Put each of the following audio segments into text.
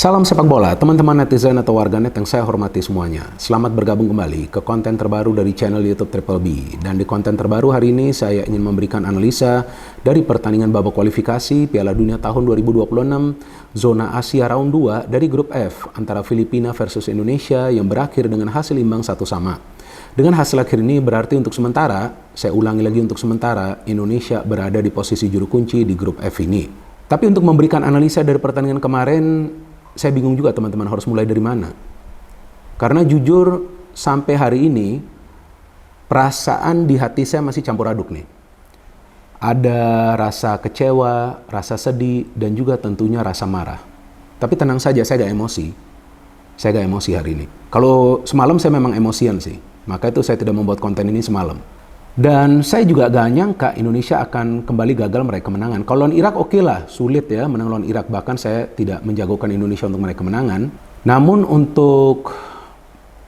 Salam sepak bola, teman-teman netizen atau warganet yang saya hormati semuanya. Selamat bergabung kembali ke konten terbaru dari channel YouTube Triple B. Dan di konten terbaru hari ini saya ingin memberikan analisa dari pertandingan babak kualifikasi Piala Dunia tahun 2026 zona Asia round 2 dari grup F antara Filipina versus Indonesia yang berakhir dengan hasil imbang 1-1. Dengan hasil akhir ini berarti untuk sementara, saya ulangi lagi untuk sementara, Indonesia berada di posisi juru kunci di grup F ini. Tapi untuk memberikan analisa dari pertandingan kemarin, saya bingung juga teman-teman harus mulai dari mana. Karena jujur sampai hari ini perasaan di hati saya masih campur aduk nih. Ada rasa kecewa, rasa sedih, dan juga tentunya rasa marah. Tapi tenang saja, saya gak emosi. Saya gak emosi hari ini. Kalau semalam saya memang emosian sih. Maka itu saya tidak membuat konten ini semalam. Dan saya juga gak nyangka Indonesia akan kembali gagal meraih kemenangan. Kalau lawan Irak oke lah, sulit ya menang lawan Irak. Bahkan saya tidak menjagokan Indonesia untuk meraih kemenangan. Namun untuk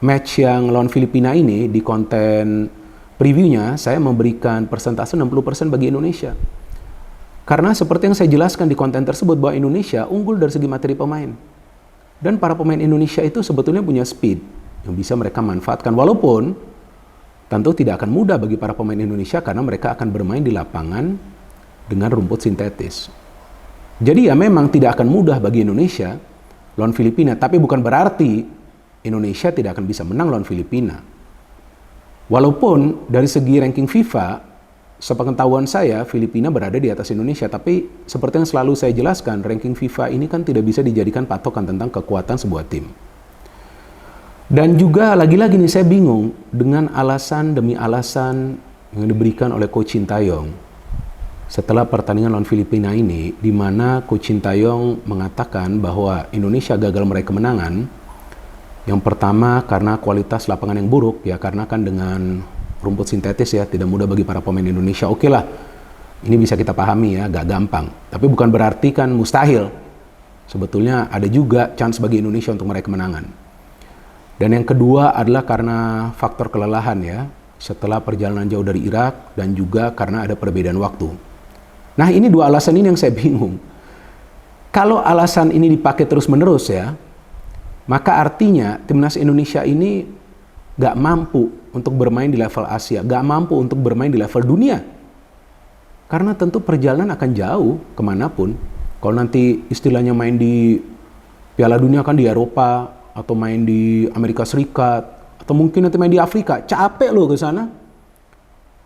match yang lawan Filipina ini di konten previewnya saya memberikan persentase 60% bagi Indonesia. Karena seperti yang saya jelaskan di konten tersebut bahwa Indonesia unggul dari segi materi pemain. Dan para pemain Indonesia itu sebetulnya punya speed yang bisa mereka manfaatkan. Walaupun tentu tidak akan mudah bagi para pemain Indonesia karena mereka akan bermain di lapangan dengan rumput sintetis. Jadi ya memang tidak akan mudah bagi Indonesia lawan Filipina, tapi bukan berarti Indonesia tidak akan bisa menang lawan Filipina. Walaupun dari segi ranking FIFA, sepengetahuan saya Filipina berada di atas Indonesia, tapi seperti yang selalu saya jelaskan, ranking FIFA ini kan tidak bisa dijadikan patokan tentang kekuatan sebuah tim. Dan juga lagi-lagi nih saya bingung dengan alasan demi alasan yang diberikan oleh Coach Sintayong setelah pertandingan lawan Filipina ini, di mana Coach Sintayong mengatakan bahwa Indonesia gagal meraih kemenangan. Yang pertama karena kualitas lapangan yang buruk ya, karena kan dengan rumput sintetis ya tidak mudah bagi para pemain Indonesia. Oke lah, ini bisa kita pahami ya, gak gampang. Tapi bukan berarti kan mustahil. Sebetulnya ada juga chance bagi Indonesia untuk meraih kemenangan. Dan yang kedua adalah karena faktor kelelahan ya, setelah perjalanan jauh dari Irak dan juga karena ada perbedaan waktu. Nah ini dua alasan ini yang saya bingung. Kalau alasan ini dipakai terus-menerus ya, maka artinya timnas Indonesia ini gak mampu untuk bermain di level Asia, gak mampu untuk bermain di level dunia. Karena tentu perjalanan akan jauh kemanapun. Kalau nanti istilahnya main di Piala Dunia kan di Eropa, atau main di Amerika Serikat, atau mungkin nanti main di Afrika, capek loh ke sana.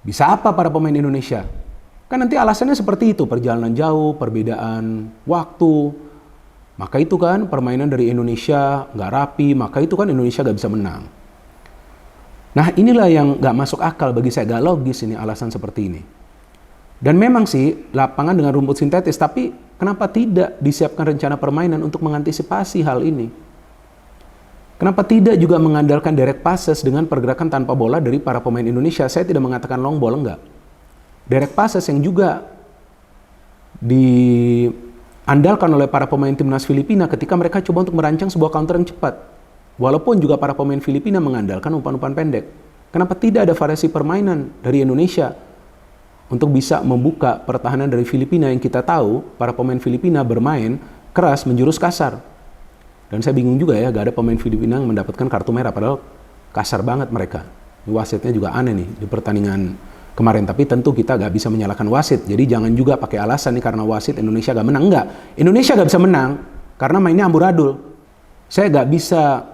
Bisa apa para pemain Indonesia? Kan nanti alasannya seperti itu, perjalanan jauh, perbedaan waktu. Maka itu kan permainan dari Indonesia nggak rapi, maka itu kan Indonesia nggak bisa menang. Nah inilah yang nggak masuk akal bagi saya, nggak logis ini alasan seperti ini. Dan memang sih lapangan dengan rumput sintetis, tapi kenapa tidak disiapkan rencana permainan untuk mengantisipasi hal ini? Kenapa tidak juga mengandalkan direct passes dengan pergerakan tanpa bola dari para pemain Indonesia? Saya tidak mengatakan long ball, enggak. Direct passes yang juga diandalkan oleh para pemain timnas Filipina ketika mereka coba untuk merancang sebuah counter yang cepat. Walaupun juga para pemain Filipina mengandalkan umpan-umpan pendek. Kenapa tidak ada variasi permainan dari Indonesia untuk bisa membuka pertahanan dari Filipina yang kita tahu para pemain Filipina bermain keras menjurus kasar. Dan saya bingung juga ya, gak ada pemain Filipina yang mendapatkan kartu merah, padahal kasar banget mereka. Wasitnya juga aneh nih di pertandingan kemarin, tapi tentu kita gak bisa menyalahkan wasit. Jadi jangan juga pakai alasan nih karena wasit Indonesia gak menang. Enggak, Indonesia gak bisa menang karena mainnya amburadul. Saya gak bisa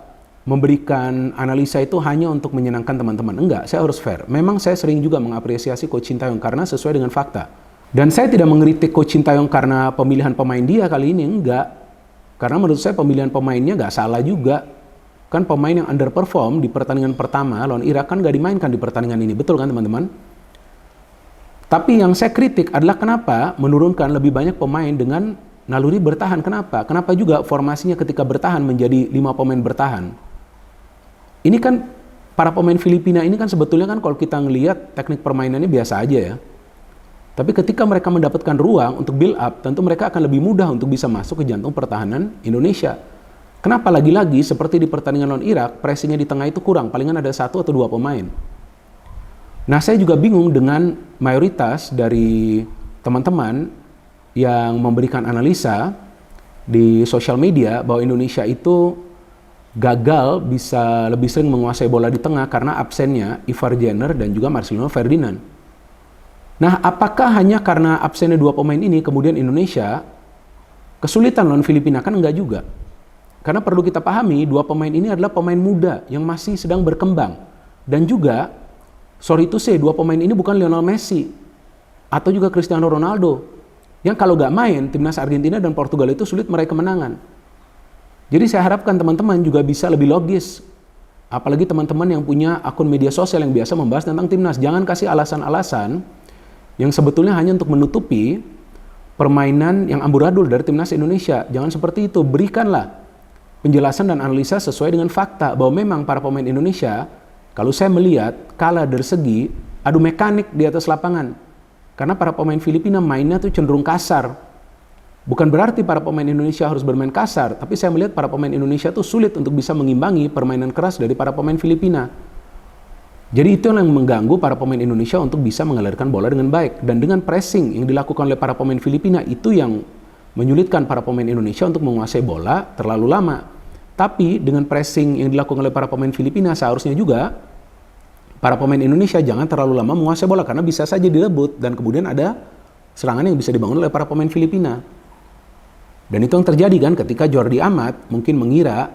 memberikan analisa itu hanya untuk menyenangkan teman-teman. Enggak, saya harus fair. Memang saya sering juga mengapresiasi Coach Sintayong karena sesuai dengan fakta. Dan saya tidak mengkritik Coach Sintayong karena pemilihan pemain dia kali ini, enggak. Karena menurut saya pemilihan pemainnya gak salah juga. Kan pemain yang underperform di pertandingan pertama lawan Irak kan gak dimainkan di pertandingan ini. Betul kan teman-teman? Tapi yang saya kritik adalah kenapa menurunkan lebih banyak pemain dengan naluri bertahan. Kenapa? Kenapa juga formasinya ketika bertahan menjadi 5 pemain bertahan. Ini kan para pemain Filipina ini kan sebetulnya kan kalau kita ngelihat teknik permainannya biasa aja ya. Tapi ketika mereka mendapatkan ruang untuk build up, tentu mereka akan lebih mudah untuk bisa masuk ke jantung pertahanan Indonesia. Kenapa lagi-lagi seperti di pertandingan lawan Irak, pressingnya di tengah itu kurang, palingan ada 1 atau 2 pemain. Nah saya juga bingung dengan mayoritas dari teman-teman yang memberikan analisa di sosial media bahwa Indonesia itu gagal bisa lebih sering menguasai bola di tengah karena absennya Ivar Jenner dan juga Marcelino Ferdinand. Nah, apakah hanya karena absennya dua pemain ini kemudian Indonesia kesulitan lawan Filipina? Kan enggak juga. Karena perlu kita pahami, dua pemain ini adalah pemain muda yang masih sedang berkembang. Dan juga, sorry to say, dua pemain ini bukan Lionel Messi atau juga Cristiano Ronaldo. Yang kalau nggak main, timnas Argentina dan Portugal itu sulit meraih kemenangan. Jadi saya harapkan teman-teman juga bisa lebih logis. Apalagi teman-teman yang punya akun media sosial yang biasa membahas tentang timnas. Jangan kasih alasan-alasan yang sebetulnya hanya untuk menutupi permainan yang amburadul dari timnas Indonesia. Jangan seperti itu. Berikanlah penjelasan dan analisa sesuai dengan fakta bahwa memang para pemain Indonesia, kalau saya melihat, kalah dari segi adu mekanik di atas lapangan. Karena para pemain Filipina mainnya tuh cenderung kasar. Bukan berarti para pemain Indonesia harus bermain kasar, tapi saya melihat para pemain Indonesia tuh sulit untuk bisa mengimbangi permainan keras dari para pemain Filipina. Jadi itu yang mengganggu para pemain Indonesia untuk bisa mengalirkan bola dengan baik. Dan dengan pressing yang dilakukan oleh para pemain Filipina, itu yang menyulitkan para pemain Indonesia untuk menguasai bola terlalu lama. Tapi dengan pressing yang dilakukan oleh para pemain Filipina, seharusnya juga para pemain Indonesia jangan terlalu lama menguasai bola karena bisa saja direbut dan kemudian ada serangan yang bisa dibangun oleh para pemain Filipina. Dan itu yang terjadi kan ketika Jordi Amat mungkin mengira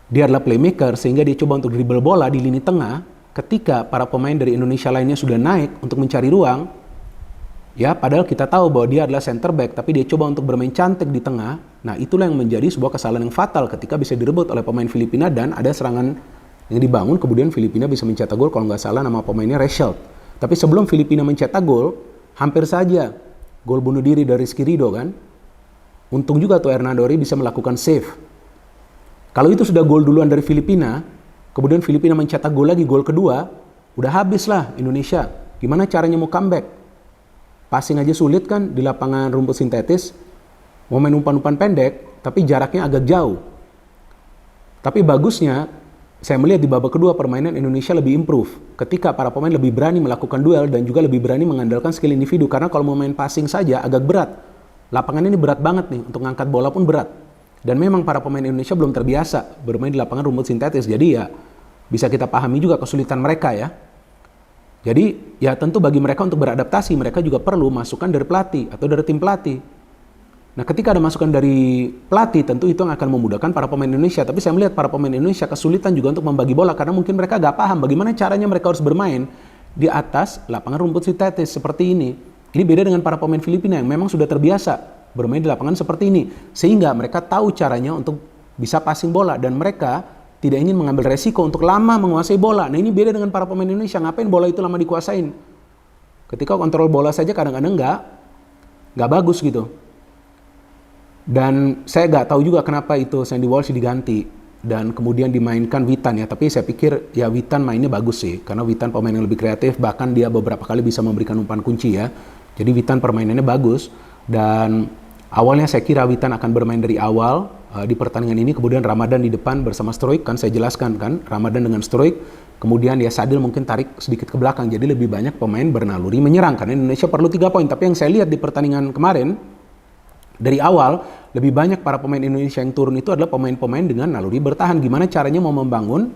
dia adalah playmaker sehingga dia coba untuk dribble bola di lini tengah ketika para pemain dari Indonesia lainnya sudah naik untuk mencari ruang. Ya, padahal kita tahu bahwa dia adalah center back tapi dia coba untuk bermain cantik di tengah. Nah, itulah yang menjadi sebuah kesalahan yang fatal ketika bisa direbut oleh pemain Filipina dan ada serangan yang dibangun, kemudian Filipina bisa mencetak gol, kalau nggak salah nama pemainnya Reshelt. Tapi sebelum Filipina mencetak gol, hampir saja gol bunuh diri dari Rizky Ridho kan. Untung juga tuh Hernando Ori bisa melakukan save. Kalau itu sudah gol duluan dari Filipina, kemudian Filipina mencetak gol lagi, gol kedua, udah habis lah Indonesia. Gimana caranya mau comeback? Passing aja sulit kan di lapangan rumput sintetis, mau main umpan-umpan pendek, tapi jaraknya agak jauh. Tapi bagusnya, saya melihat di babak kedua permainan Indonesia lebih improve ketika para pemain lebih berani melakukan duel dan juga lebih berani mengandalkan skill individu karena kalau mau main passing saja agak berat. Lapangan ini berat banget nih, untuk ngangkat bola pun berat. Dan memang para pemain Indonesia belum terbiasa bermain di lapangan rumput sintetis. Jadi ya bisa kita pahami juga kesulitan mereka ya. Jadi ya tentu bagi mereka untuk beradaptasi mereka juga perlu masukan dari pelatih atau dari tim pelatih. Nah, ketika ada masukan dari pelatih, tentu itu yang akan memudahkan para pemain Indonesia. Tapi saya melihat para pemain Indonesia kesulitan juga untuk membagi bola karena mungkin mereka nggak paham bagaimana caranya mereka harus bermain di atas lapangan rumput sintetis seperti ini. Ini beda dengan para pemain Filipina yang memang sudah terbiasa bermain di lapangan seperti ini. Sehingga mereka tahu caranya untuk bisa passing bola dan mereka tidak ingin mengambil resiko untuk lama menguasai bola. Nah, ini beda dengan para pemain Indonesia. Ngapain bola itu lama dikuasain? Ketika kontrol bola saja kadang-kadang nggak bagus gitu. Dan saya nggak tahu juga kenapa itu Sandy Walsh diganti dan kemudian dimainkan Witan ya. Tapi saya pikir ya Witan mainnya bagus sih karena Witan pemain yang lebih kreatif, bahkan dia beberapa kali bisa memberikan umpan kunci ya. Jadi Witan permainannya bagus dan awalnya saya kira Witan akan bermain dari awal di pertandingan ini, kemudian Ramadan di depan bersama Stroik kan saya jelaskan kan, Ramadan dengan Stroik, kemudian ya Sadil mungkin tarik sedikit ke belakang. Jadi lebih banyak pemain bernaluri menyerang karena Indonesia perlu 3 poin. Tapi yang saya lihat di pertandingan kemarin dari awal, lebih banyak para pemain Indonesia yang turun itu adalah pemain-pemain dengan naluri bertahan. Gimana caranya mau membangun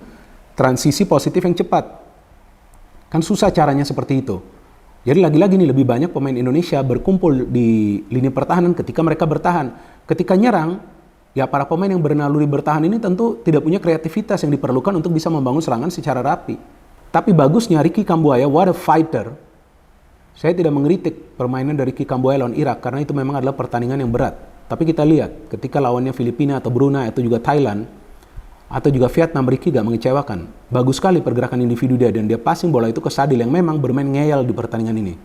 transisi positif yang cepat? Kan susah caranya seperti itu. Jadi lagi-lagi nih lebih banyak pemain Indonesia berkumpul di lini pertahanan ketika mereka bertahan. Ketika nyerang, ya para pemain yang bernaluri bertahan ini tentu tidak punya kreativitas yang diperlukan untuk bisa membangun serangan secara rapi. Tapi bagusnya Ricky Kambuaya, what a fighter. Saya tidak mengkritik permainan dari Ricky Kambuaya lawan Irak karena itu memang adalah pertandingan yang berat. Tapi kita lihat ketika lawannya Filipina atau Brunei atau juga Thailand atau juga Vietnam, Ricky gak mengecewakan. Bagus sekali pergerakan individu dia dan dia passing bola itu ke Sadil yang memang bermain ngeyel di pertandingan ini.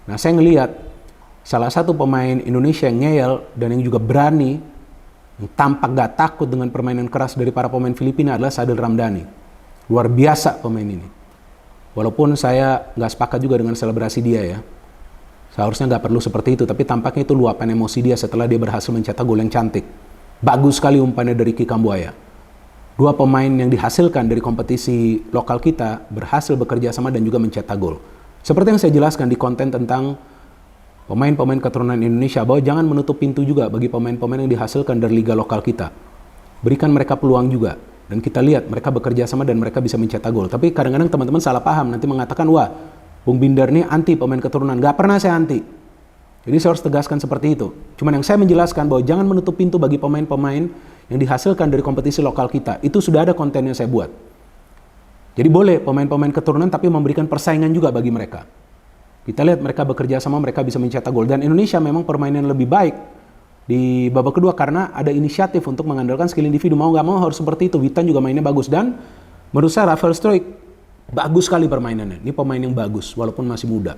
Nah, saya ngelihat salah satu pemain Indonesia yang ngeyel dan yang juga berani, yang tampak gak takut dengan permainan keras dari para pemain Filipina adalah Sadil Ramdhani. Luar biasa pemain ini. Walaupun saya nggak sepakat juga dengan selebrasi dia ya. Seharusnya nggak perlu seperti itu, tapi tampaknya itu luapan emosi dia setelah dia berhasil mencetak gol yang cantik. Bagus sekali umpannya dari Ricky Kambuaya. 2 pemain yang dihasilkan dari kompetisi lokal kita berhasil bekerja sama dan juga mencetak gol. Seperti yang saya jelaskan di konten tentang pemain-pemain keturunan Indonesia, bahwa jangan menutup pintu juga bagi pemain-pemain yang dihasilkan dari liga lokal kita. Berikan mereka peluang juga. Dan kita lihat mereka bekerja sama dan mereka bisa mencetak gol. Tapi kadang-kadang teman-teman salah paham, nanti mengatakan, wah, Bung Binder ini anti pemain keturunan. Gak pernah saya anti. Jadi saya harus tegaskan seperti itu. Cuman yang saya menjelaskan bahwa jangan menutup pintu bagi pemain-pemain yang dihasilkan dari kompetisi lokal kita. Itu sudah ada konten yang saya buat. Jadi boleh pemain-pemain keturunan tapi memberikan persaingan juga bagi mereka. Kita lihat mereka bekerja sama, mereka bisa mencetak gol. Dan Indonesia memang permainan lebih baik di babak kedua karena ada inisiatif untuk mengandalkan skill individu. Mau gak mau harus seperti itu. Witan juga mainnya bagus. Dan menurut saya Rafael Struijk bagus sekali permainannya. Ini pemain yang bagus walaupun masih muda.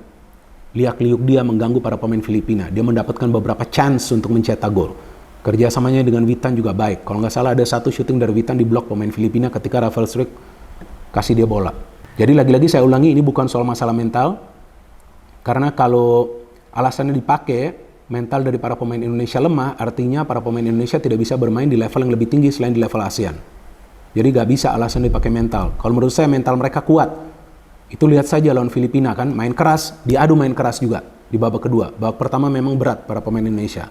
Liak-liuk dia mengganggu para pemain Filipina. Dia mendapatkan beberapa chance untuk mencetak gol. Kerjasamanya dengan Witan juga baik. Kalau nggak salah ada satu shooting dari Witan di blok pemain Filipina ketika Rafael Struijk kasih dia bola. Jadi lagi-lagi saya ulangi, ini bukan soal masalah mental. Karena kalau alasannya dipakai, mental dari para pemain Indonesia lemah, artinya para pemain Indonesia tidak bisa bermain di level yang lebih tinggi selain di level ASEAN. Jadi nggak bisa alasan dipakai mental. Kalau menurut saya mental mereka kuat. Itu lihat saja lawan Filipina kan, main keras, diadu main keras juga di babak kedua. Babak pertama memang berat para pemain Indonesia.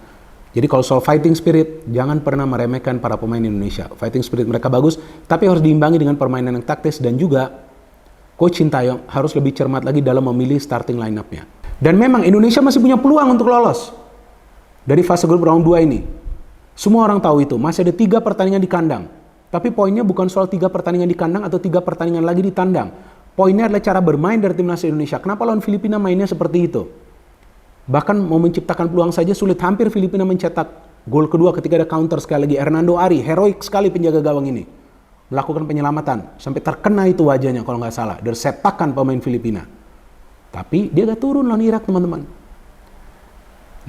Jadi kalau soal fighting spirit, jangan pernah meremehkan para pemain Indonesia. Fighting spirit mereka bagus, tapi harus diimbangi dengan permainan yang taktis dan juga Coach Sintayong harus lebih cermat lagi dalam memilih starting line-up-nya. Dan memang Indonesia masih punya peluang untuk lolos dari fase grup round 2 ini. Semua orang tahu itu, masih ada 3 pertandingan di kandang. Tapi poinnya bukan soal 3 pertandingan di kandang atau 3 pertandingan lagi di tandang. Poinnya adalah cara bermain dari timnas Indonesia. Kenapa lawan Filipina mainnya seperti itu? Bahkan mau menciptakan peluang saja sulit. Hampir Filipina mencetak gol kedua ketika ada counter sekali lagi. Hernando Ari, heroik sekali penjaga gawang ini. Melakukan penyelamatan. Sampai terkena itu wajahnya kalau nggak salah. Dari sepakan pemain Filipina. Tapi dia gak turun lawan Irak teman-teman.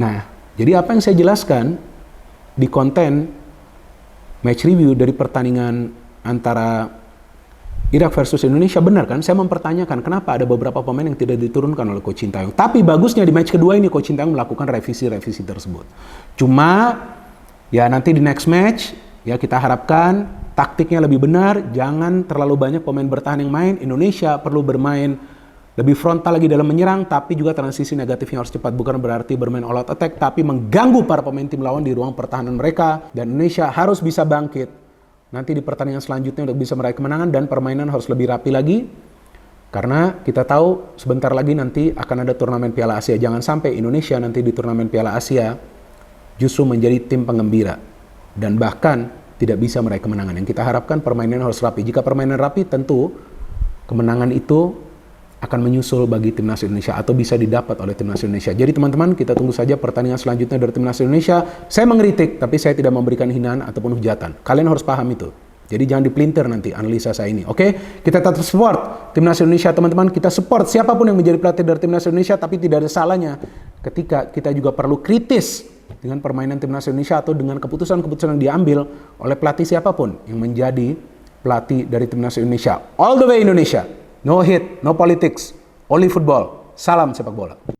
Nah, jadi apa yang saya jelaskan di konten match review dari pertandingan antara Irak versus Indonesia benar kan? Saya mempertanyakan kenapa ada beberapa pemain yang tidak diturunkan oleh Coach Sintayong. Tapi bagusnya di match kedua ini Coach Sintayong melakukan revisi-revisi tersebut. Cuma ya nanti di next match ya kita harapkan taktiknya lebih benar, jangan terlalu banyak pemain bertahan yang main. Indonesia perlu bermain lebih frontal lagi dalam menyerang, tapi juga transisi negatifnya harus cepat. Bukan berarti bermain all out attack, tapi mengganggu para pemain tim lawan di ruang pertahanan mereka. Dan Indonesia harus bisa bangkit nanti di pertandingan selanjutnya untuk bisa meraih kemenangan, dan permainan harus lebih rapi lagi. Karena kita tahu sebentar lagi nanti akan ada turnamen Piala Asia. Jangan sampai Indonesia nanti di turnamen Piala Asia justru menjadi tim penggembira dan bahkan tidak bisa meraih kemenangan. Yang kita harapkan permainan harus rapi. Jika permainan rapi, tentu kemenangan itu akan menyusul bagi timnas Indonesia atau bisa didapat oleh timnas Indonesia. Jadi teman-teman, kita tunggu saja pertandingan selanjutnya dari timnas Indonesia. Saya mengkritik, tapi saya tidak memberikan hinaan ataupun hujatan. Kalian harus paham itu. Jadi jangan dipelintir nanti analisa saya ini. Oke? Kita tetap support timnas Indonesia, teman-teman. Kita support siapapun yang menjadi pelatih dari timnas Indonesia, tapi tidak ada salahnya ketika kita juga perlu kritis dengan permainan timnas Indonesia atau dengan keputusan-keputusan yang diambil oleh pelatih siapapun yang menjadi pelatih dari timnas Indonesia. All the way Indonesia. No hate, no politics, only football. Salam sepak bola.